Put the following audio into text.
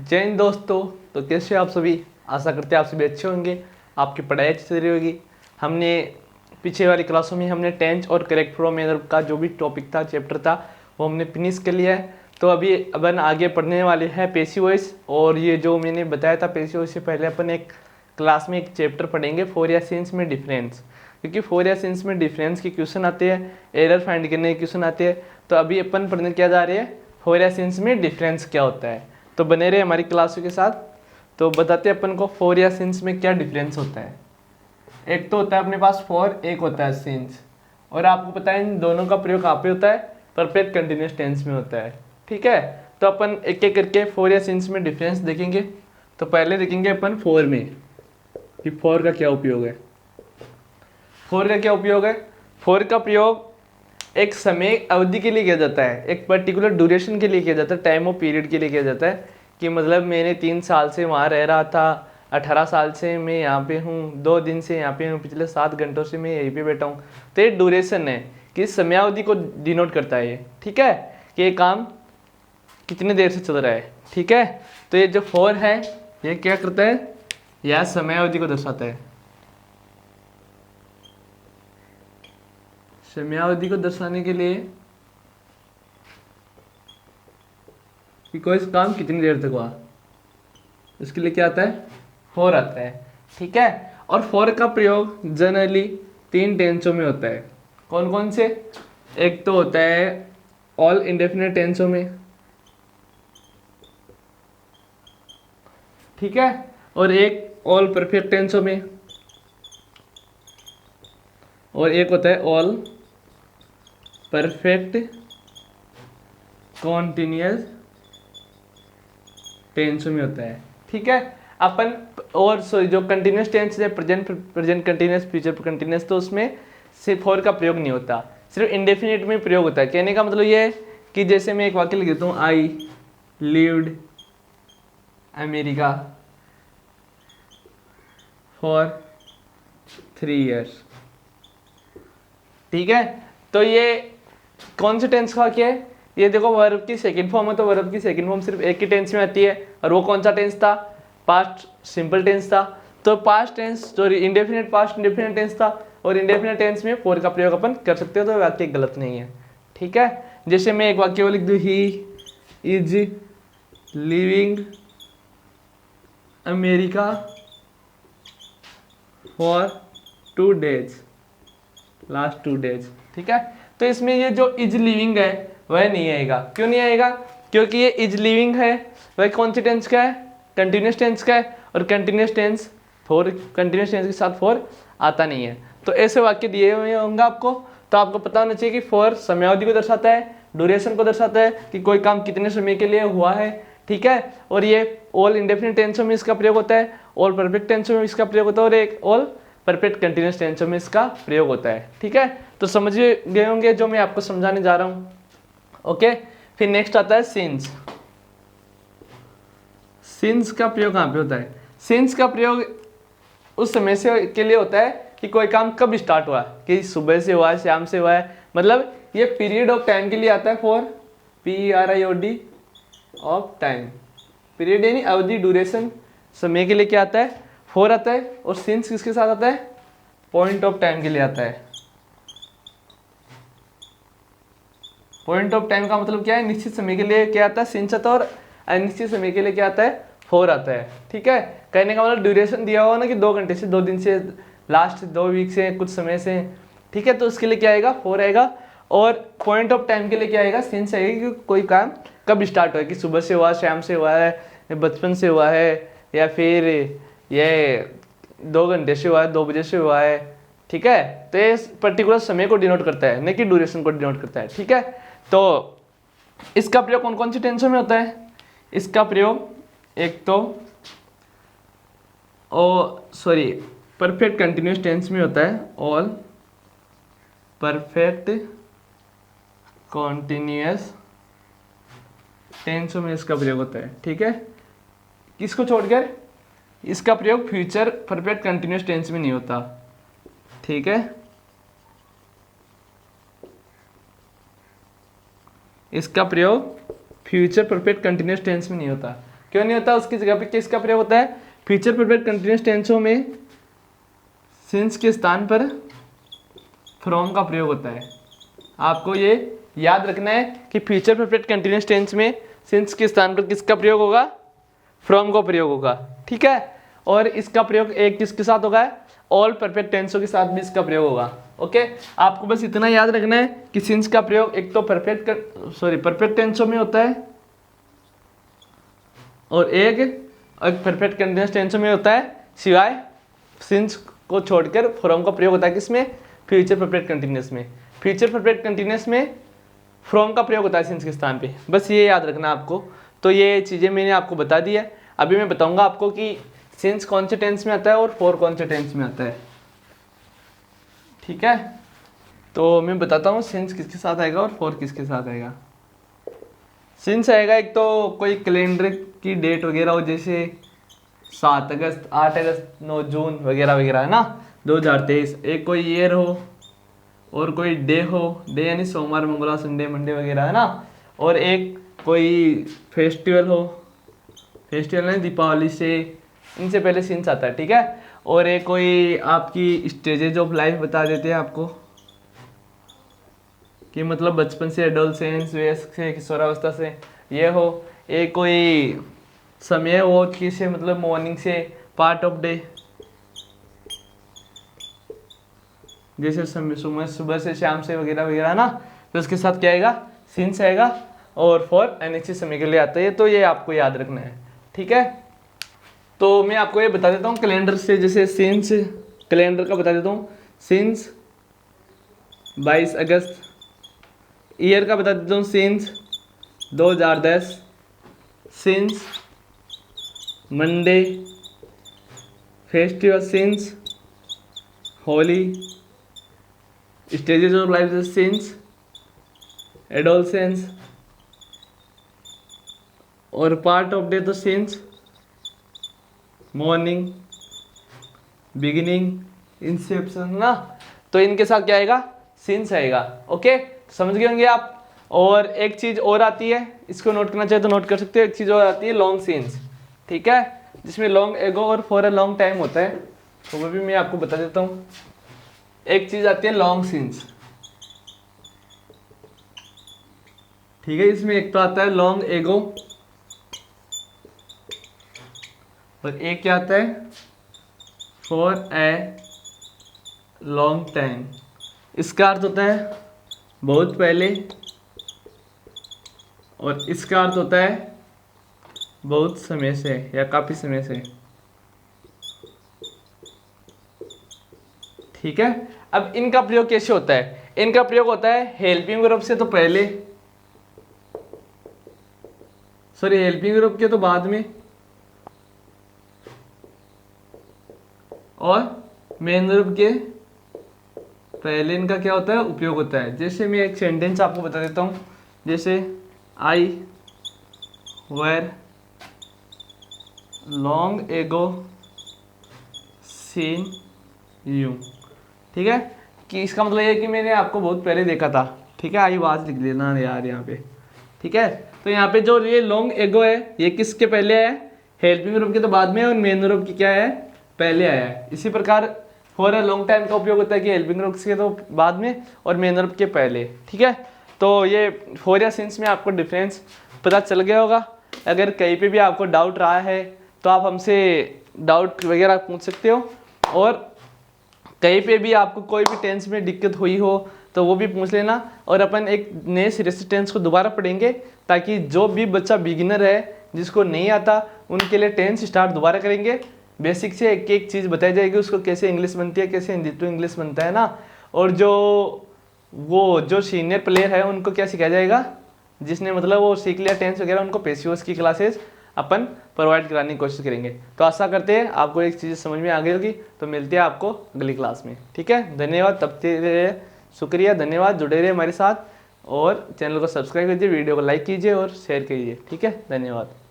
जय हिंद दोस्तों। तो कैसे हो आप सभी? आशा करते हैं आप सभी अच्छे होंगे, आपकी पढ़ाई अच्छी चल रही होगी। हमने पीछे वाली क्लासों में हमने टेंस और करेक्ट फॉर्म मैनर का जो भी टॉपिक था, चैप्टर था, वो हमने फिनिश कर लिया है। तो अभी अपन आगे पढ़ने वाले हैं पैसिव वॉइस। और ये जो मैंने बताया था पैसिव वॉइस से पहले अपन एक क्लास में एक चैप्टर पढ़ेंगे, फोर या सिंस में डिफरेंस। क्योंकि फोर या सिंस में डिफरेंस के क्वेश्चन आते हैं, एरर फाइंड करने के क्वेश्चन आते हैं। तो अभी अपन पढ़ने क्या जा रहे हैं, फोर या सिंस में डिफरेंस क्या होता है। तो बने रहे हमारी क्लासों के साथ। तो बताते हैं अपन को फोर या सिंस में क्या डिफरेंस होता है। एक तो होता है अपने पास फोर, एक होता है सिंस। और आपको पता है इन दोनों का प्रयोग कहाँ पे होता है, परफेक्ट कंटिन्यूअस टेंस में होता है। ठीक है, तो अपन एक एक करके फोर या सिंस में डिफरेंस देखेंगे। तो पहले देखेंगे अपन फोर में कि फोर का क्या उपयोग है। फोर का क्या उपयोग है? फोर का प्रयोग एक समय अवधि के लिए किया जाता है, एक पर्टिकुलर ड्यूरेशन के लिए किया जाता है, टाइम और पीरियड के लिए किया जाता है। कि मतलब मैंने 3 साल से वहाँ रह रहा था, 18 साल से मैं यहाँ पे हूँ, 2 दिन से यहाँ पे हूँ, पिछले 7 घंटों से मैं यहीं पे बैठा हूँ। तो ये ड्यूरेशन है कि समयावधि को डिनोट करता है ये। ठीक है, कि ये काम कितनी देर से चल रहा है। ठीक है, तो ये जो फोर है ये क्या करता है, यह समयावधि को दर्शाता है। समयावधि को दर्शाने के लिए कि कोई काम कितनी देर तक हुआ, इसके लिए क्या आता है, फोर आता है। ठीक है, और फोर का प्रयोग जनरली 3 टेंसों में होता है। कौन कौन से? एक तो होता है ऑल इंडेफिनिट टेंसों में, ठीक है, और एक ऑल परफेक्ट टेंसों में, और एक होता है ऑल परफेक्ट कॉन्टिन्यूअस टेंस में होता है। ठीक है, अपन और सॉरी जो कंटिन्यूअस टेंस है, प्रेजेंट कंटिन्यूअस, फ्यूचर कंटिन्यूअस, तो उसमें सिर्फ फॉर का प्रयोग नहीं होता, सिर्फ इंडेफिनिट में प्रयोग होता है। कहने का मतलब ये है कि जैसे मैं एक वाक्य लिख देता हूँ, I lived America for 3 years। ठीक है, तो ये कौन से टेंस का वाक्य है? ये देखो वर्ब की सेकंड फॉर्म है, तो वर्ब की सेकंड फॉर्म सिर्फ एक ही टेंस में आती है, और वो कौन सा टेंस था, पास्ट सिंपल टेंस था। तो past tense sorry indefinite past indefinite tense था, और इंडेफिनिट टेंस में फॉर का प्रयोग अपन कर सकते हो, तो वाक्य गलत नहीं है। ठीक है, जैसे मैं एक वाक्य को लिख दूँ, he is living America for 2 days, last 2 days। ठीक है, तो इसमें ये जो इज लिविंग है वह नहीं आएगा। क्यों नहीं आएगा? क्योंकि ये इज लिविंग है वह कौन सी टेंस का है, कंटिन्यूस टेंस का है, और continuous tense four, continuous tense के साथ फोर आता नहीं है। तो ऐसे वाक्य दिए हुए होंगे आपको, तो आपको पता होना चाहिए कि फोर समयावधि को दर्शाता है, ड्यूरेशन को दर्शाता है कि कोई काम कितने समय के लिए हुआ है। ठीक है, और ये ऑल इंडेफिनिट टेंसों में इसका प्रयोग होता है, ऑल परफेक्ट टेंसों में इसका प्रयोग होता है, और एक ऑल परफेक्ट कंटिन्यूस टेंसों में इसका प्रयोग होता है। ठीक है, तो समझ गए होंगे जो मैं आपको समझाने जा रहा हूँ। ओके, फिर नेक्स्ट आता है सिंस। सिंस का प्रयोग कहाँ पे होता है? सिंस का प्रयोग उस समय से के लिए होता है कि कोई काम कब स्टार्ट हुआ, कि सुबह से हुआ है, शाम से हुआ है, मतलब ये पीरियड ऑफ टाइम के लिए आता है। For PERIOD of time, period यानी अवधि, ड्यूरेशन, समय के लिए क्या आता है, फोर आता है। और सिंस किसके साथ आता है? पॉइंट ऑफ टाइम के लिए आता है। पॉइंट ऑफ टाइम का मतलब क्या है, निश्चित समय के लिए क्या आता है, सिंस आता है, और अनिश्चित समय के लिए क्या आता है, फोर आता है। ठीक है, कहने का मतलब ड्यूरेशन दिया हुआ ना कि 2 घंटे से, 2 दिन से, लास्ट 2 वीक से, कुछ समय से। ठीक है, तो उसके लिए क्या आएगा, फोर आएगा। और पॉइंट ऑफ टाइम के लिए क्या आएगा, सिंस आएगा, कि कोई काम कब स्टार्ट हुआ है, कि सुबह से हुआ, शाम से हुआ है, बचपन से हुआ है, या फिर ये 2 घंटे से हुआ है, 2 बजे से हुआ है। ठीक है, तो ये पर्टिकुलर समय को डिनोट करता है, नहीं कि ड्यूरेशन को डिनोट करता है। ठीक है, तो इसका प्रयोग कौन कौन सी टेंसों में होता है? इसका प्रयोग एक तो परफेक्ट कंटिन्यूस टेंस में होता है, ऑल परफेक्ट कॉन्टिन्यूअस टेंसों में इसका प्रयोग होता है। ठीक है, किसको छोड़कर? इसका प्रयोग फ्यूचर परफेक्ट कंटिन्यूअस टेंस में नहीं होता। ठीक है, इसका प्रयोग फ्यूचर परफेक्ट कंटिन्यूअस टेंस में नहीं होता। क्यों नहीं होता? उसकी जगह पे किसका प्रयोग होता है? फ्यूचर परफेक्ट कंटिन्यूअस टेंसों में सिंस के स्थान पर फ्रॉम का प्रयोग होता है। आपको ये याद रखना है कि फ्यूचर परफेक्ट कंटिन्यूअस टेंस में सिंस के स्थान पर किसका प्रयोग होगा? फ्रॉम का प्रयोग होगा, ठीक है। और इसका प्रयोग एक किसके साथ होगा? ऑल परफेक्ट टेंसों के साथ भी इसका प्रयोग होगा, ओके। आपको बस इतना याद रखना है कि सिंस का प्रयोग एक तो परफेक्ट टेंसों में होता है और एक परफेक्ट कंटिन्यूअस टेंसों में होता है, सिवाय सिंस को छोड़कर फ्रॉम का प्रयोग होता है किसमें? फ्यूचर परफेक्ट कंटिन्यूअस में। फ्यूचर परफेक्ट कंटिन्यूअस में फ्रॉम का प्रयोग होता है सिंस के स्थान पे, बस ये याद रखना आपको। तो ये चीज़ें मैंने आपको बता दी है। अभी मैं बताऊंगा आपको कि सिंस कौन से टेंस में आता है और फॉर कौन से टेंस में आता है, ठीक है। तो मैं बताता हूँ सिंस किसके साथ आएगा और फॉर किसके साथ आएगा। सिंस आएगा एक तो कोई कैलेंडर की डेट वगैरह हो, जैसे 7 अगस्त, 8 अगस्त, 9 जून वगैरह वगैरह, है ना, 2023। एक कोई ईयर हो और कोई डे हो, डे यानी सोमवार, मंगलवार, संडे, मंडे वगैरह, है ना। और एक कोई फेस्टिवल हो, फेस्टिवल यानी दीपावली से, इनसे पहले सिंस आता है, ठीक है। और एक कोई आपकी स्टेजेज ऑफ लाइफ बता देते हैं आपको कि मतलब बचपन से एडोलसेंस, वयस्क से किशोरावस्था से ये हो। एक कोई समय हो किसे मतलब मॉर्निंग से पार्ट ऑफ डे, जैसे सुबह से शाम से वगैरह वगैरह ना, तो उसके साथ क्या आएगा? सिंस आएगा। और फॉर अनिश्चित समय के लिए आता है, तो ये आपको याद रखना है, ठीक है। तो मैं आपको ये बता देता हूँ कैलेंडर से, जैसे सिंस कैलेंडर का बता देता हूँ, सिंस 22 अगस्त। ईयर का बता देता हूँ, since 2010। Since Monday. Festival since Holi. Stages of life since adolescence. और पार्ट ऑफ डे तो सिंस मॉर्निंग, बिगिनिंग, इंसेप्शन ना। तो इनके साथ क्या आएगा? सिंस आएगा, ओके। समझ गए होंगे आप। और एक चीज और आती है, इसको नोट करना चाहे तो नोट कर सकते हो। एक चीज और आती है लॉन्ग सिंस, ठीक है, जिसमें लॉन्ग एगो और फॉर अ लॉन्ग टाइम होता है, तो वो भी मैं आपको बता देता हूँ। एक चीज आती है लॉन्ग सिंस, ठीक है। इसमें एक तो आता है लॉन्ग एगो और एक क्या आता है? For a long time. इसका अर्थ होता है बहुत पहले और इसका अर्थ होता है बहुत समय से या काफ़ी समय से, ठीक है। अब इनका प्रयोग कैसे होता है? इनका प्रयोग होता है हेल्पिंग वर्ब से तो पहले, हेल्पिंग वर्ब के तो बाद में, और मेन वर्ब के पहले इनका क्या होता है? उपयोग होता है। जैसे मैं एक सेंटेंस आपको बता देता हूँ, जैसे I were long ago seen you, ठीक है। कि इसका मतलब ये है कि मैंने आपको बहुत पहले देखा था, ठीक है। आई वाज लिख लेना यार यहाँ पे, ठीक है। तो यहाँ पे जो ये लॉन्ग एगो है, ये किसके पहले है? हेल्पिंग वर्ब के तो बाद में, और मेन वर्ब की क्या है? पहले आया है। इसी प्रकार फॉर अ लॉन्ग टाइम का उपयोग होता है कि हेल्पिंग वर्ब के तो बाद में और मेन वर्ब के पहले, ठीक है। तो ये फॉर या सिंस में आपको डिफरेंस पता चल गया होगा। अगर कहीं पे भी आपको डाउट रहा है तो आप हमसे डाउट वगैरह पूछ सकते हो, और कहीं पे भी आपको कोई भी टेंस में दिक्कत हुई हो तो वो भी पूछ लेना। और अपन एक नए सिरे से टेंस को दोबारा पढ़ेंगे, ताकि जो भी बच्चा बिगिनर है, जिसको नहीं आता, उनके लिए टेंस स्टार्ट दोबारा करेंगे। बेसिक से एक एक चीज़ बताई जाएगी, उसको कैसे इंग्लिश बनती है, कैसे हिंदी टू इंग्लिश बनता है ना। और जो सीनियर प्लेयर है उनको क्या सिखाया जाएगा, जिसने मतलब वो सीख लिया टेंस वगैरह, उनको पेशियोस की क्लासेस अपन प्रोवाइड कराने की कोशिश करेंगे। तो आशा करते हैं आपको एक चीज़ समझ में आ गई होगी। तो मिलते हैं आपको अगली क्लास में, ठीक है। धन्यवाद, तब तक शुक्रिया, धन्यवाद, जुड़े रहिए हमारे साथ, और चैनल को सब्सक्राइब कीजिए, वीडियो को लाइक कीजिए और शेयर कीजिए, ठीक है। धन्यवाद।